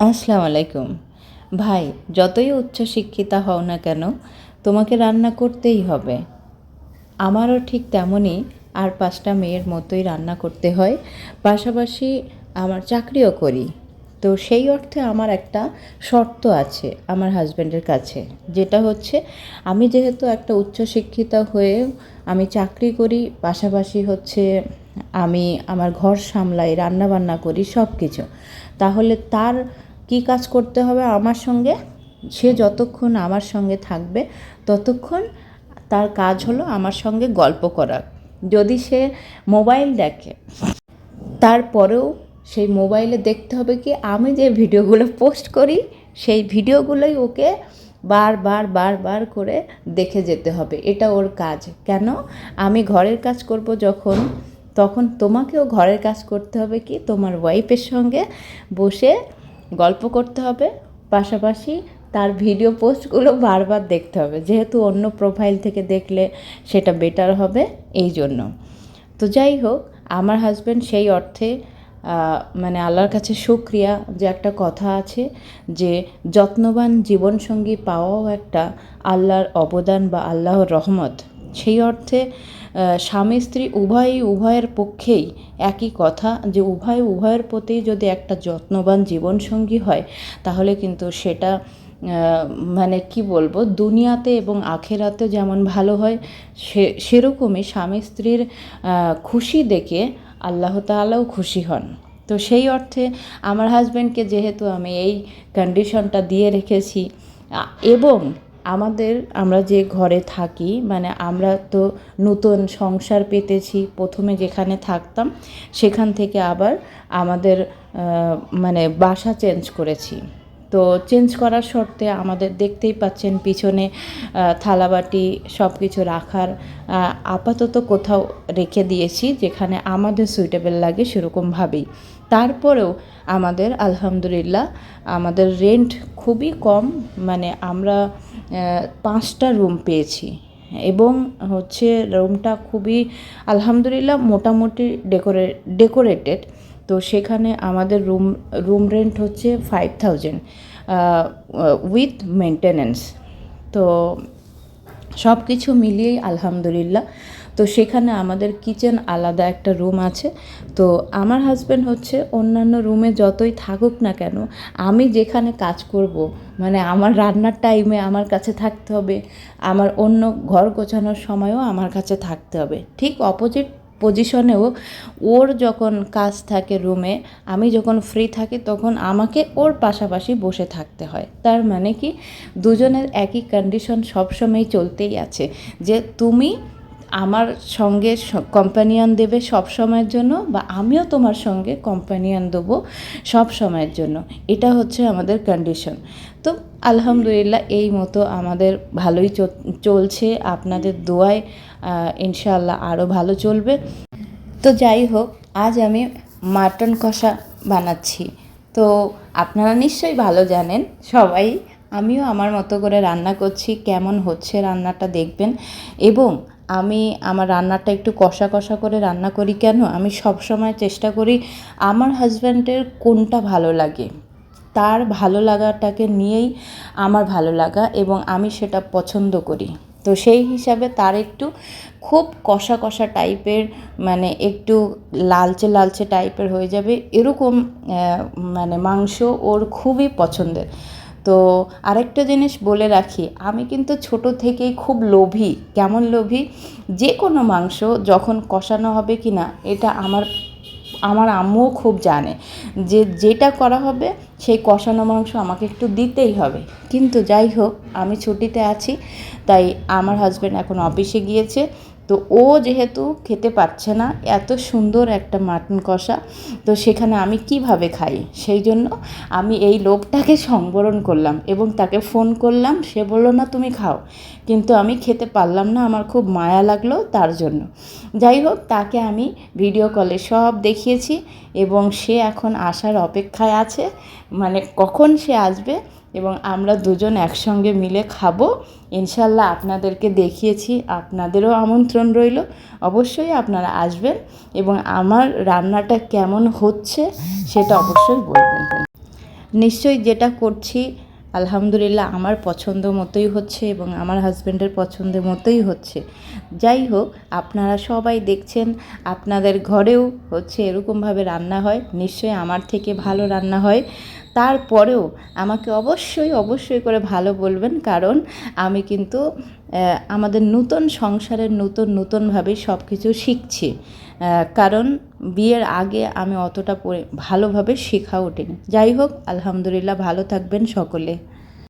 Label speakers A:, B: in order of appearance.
A: আসসালামু আলাইকুম। ভাই, যতই উচ্চশিক্ষিতা হও না কেন, তোমাকে রান্না করতেই হবে। আমারও ঠিক তেমনই আর ৫টা মেয়ের মতোই রান্না করতে হয়। পাশাপাশি আমার চাকরিও করি। তো সেই অর্থে আমার একটা শর্ত আছে আমার হাসব্যান্ডের কাছে। যেটা হচ্ছে, আমি যেহেতু একটা উচ্চশিক্ষিতা হয়ে আমি চাকরি করি, পাশাপাশি হচ্ছে আমি আমার ঘর সামলাই, রান্নাবান্না করি সব কিছু। তাহলে তার কী কাজ করতে হবে আমার সঙ্গে? সে যতক্ষণ আমার সঙ্গে থাকবে ততক্ষণ তার কাজ হলো আমার সঙ্গে গল্প করা। যদি সে মোবাইল দেখে, তারপরেও সেই মোবাইলে দেখতে হবে কি আমি যে ভিডিওগুলো পোস্ট করি সেই ভিডিওগুলোই ওকে বারবার বারবার করে দেখে যেতে হবে। এটা ওর কাজ। কেন? আমি ঘরের কাজ করব যখন, তখন তোমাকেও ঘরের কাজ করতে হবে কি তোমার ওয়াইফের সঙ্গে বসে গল্প করতে হবে, পাশাপাশি তার ভিডিও পোস্টগুলো বারবার দেখতে হবে, যেহেতু অন্য প্রোফাইল থেকে দেখলে সেটা বেটার হবে এই জন্য। তো যাই হোক, আমার হাজব্যান্ড সেই অর্থে মানে আল্লাহর কাছে শুকরিয়া যে একটা কথা আছে যে যত্নবান জীবনসঙ্গী পাওয়াও একটা আল্লাহর অবদান বা আল্লাহর রহমত। সেই অর্থে স্বামী স্ত্রী উভয়ের পক্ষেই একই কথা যে উভয়ের প্রতি যদি একটা যত্নবান জীবনসঙ্গী হয় তাহলে কিন্তু সেটা মানে কি বলবো, দুনিয়াতে এবং আখেরাতে যেমন ভালো হয় সেরকমই স্বামী স্ত্রীর খুশি দেখে আল্লাহ তাআলাও খুশি হন। তো সেই অর্থে আমার হাজব্যান্ডকে যেহেতু আমি এই কন্ডিশনটা দিয়ে রেখেছি, এবং আমরা যে ঘরে থাকি, মানে আমরা তো নতুন সংসার পেতেছি, প্রথমে যেখানে থাকতাম সেখান থেকে আবার আমাদের মানে বাসা চেঞ্জ করেছি। তো চেঞ্জ করার শর্তে আমাদের দেখতেই পাচ্ছেন পিছনে থালাবাটি সব কিছু রাখার আপাতত কোথাও রেখে দিয়েছি যেখানে আমাদের সুইটেবল লাগে সেরকমভাবেই। তারপরেও আমাদের আলহামদুলিল্লাহ আমাদের রেন্ট খুবই কম, মানে আমরা 5টা রুম পেয়েছি এবং হচ্ছে রুমটা খুবই আলহামদুলিল্লাহ মোটামুটি ডেকোরেটেড। তো সেখানে আমাদের রুম রেন্ট হচ্ছে 5000 উইথ মেনটেনেন্স। তো সব কিছু মিলিয়েই আলহামদুলিল্লাহ। তো সেখানে আমাদের কিচেন আলাদা একটা রুম আছে। তো আমার হাজব্যান্ড হচ্ছে অন্যান্য রুমে যতই থাকুক না কেন, আমি যেখানে কাজ করব, মানে আমার রান্নার টাইমে আমার কাছে থাকতে হবে, আমার অন্য ঘর গোছানোর সময়ও আমার কাছে থাকতে হবে। ঠিক অপোজিট পজিশনেও ওর যখন কাজ থাকে রুমে, আমি যখন ফ্রি থাকি তখন আমাকে ওর পাশাপাশি বসে থাকতে হয়। তার মানে কি, দুজনের একই কন্ডিশন সবসময় চলতেই আছে যে তুমি আমার সঙ্গে কম্প্যানিয়ন দেবে সব সময়ের জন্য, বা আমিও তোমার সঙ্গে কম্প্যানিয়ন দেবো সব সময়ের জন্য। এটা হচ্ছে আমাদের কন্ডিশন। তো আলহামদুলিল্লাহ এই মতো আমাদের ভালোই চলছে। আপনাদের দোয়ায় ইনশাআল্লাহ আরও ভালো চলবে। তো যাই হোক, আজ আমি মাটন কষা বানাচ্ছি। তো আপনারা নিশ্চয়ই ভালো জানেন সবাই, আমিও আমার মতো করে রান্না করছি। কেমন হচ্ছে রান্নাটা দেখবেন। এবং আমি আমার রান্নাটা একটু কষা কষা করে রান্না করি কেন, আমি সব সময় চেষ্টা করি আমার হাজব্যান্ডের কোনটা ভালো লাগে, তার ভালো লাগাটাকে নিয়েই আমার ভালো লাগা, এবং আমি সেটা পছন্দ করি। তো সেই হিসাবে তার একটু খুব কষা কষা টাইপের, মানে একটু লালচে লালচে টাইপের হয়ে যাবে এরকম মানে মাংস ওর খুবই পছন্দের। তো আরেকটা জিনিস বলে রাখি, আমি কিন্তু ছোট থেকেই খুব লোভী। কেমন লোভী? যে কোনো মাংস যখন কষানো হবে কি না, এটা আমার আম্মুও খুব জানে যে যেটা করা হবে সেই কষানো মাংস আমাকে একটু দিতেই হবে। কিন্তু যাই হোক, আমি ছুটিতে আছি, তাই আমার হাজব্যান্ড এখন অফিসে গিয়েছে। তো ও যেহেতু খেতে পারছে না এত সুন্দর একটা মাটন কষা, তো সেখানে আমি কিভাবে খাই, সেই জন্য আমি এই লোভটাকে সংবরণ করলাম এবং তাকে ফোন করলাম। সে বললো না তুমি খাও, কিন্তু আমি খেতে পারলাম না, আমার খুব মায়া লাগলো তার জন্য। যাই হোক, তাকে আমি ভিডিও কলে সব দেখিয়েছি এবং সে এখন আসার অপেক্ষায় আছে, মানে কখন সে আসবে এবং আমরা দুজন একসঙ্গে মিলে খাবো। ইনশাল্লাহ আপনাদেরকে দেখিয়েছি, আপনাদেরও আমন্ত্রণ রইল। অবশ্যই আপনারা আসবেন এবং আমার রান্নাটা কেমন হচ্ছে সেটা অবশ্যই বলবেন। নিশ্চয়ই যেটা করছি আলহামদুলিল্লাহ আমার পছন্দ মতোই হচ্ছে এবং আমার হাজব্যান্ডের পছন্দের মতোই হচ্ছে। যাই হোক, আপনারা সবাই দেখছেন আপনাদের ঘরেও হচ্ছে এরকমভাবে রান্না হয়, নিশ্চয়ই আমার থেকে ভালো রান্না হয়। তারপরেও আমাকে অবশ্যই করে ভালো বলবেন, কারণ আমি কিন্তু আমাদের নূতন সংসারের নূতনভাবে সব কিছু শিখছি। কারণ বিয়ের আগে আমি অতটা ভালোভাবে শেখা ওঠেনি। যাই হোক, আলহামদুলিল্লাহ, ভালো থাকবেন সকলে।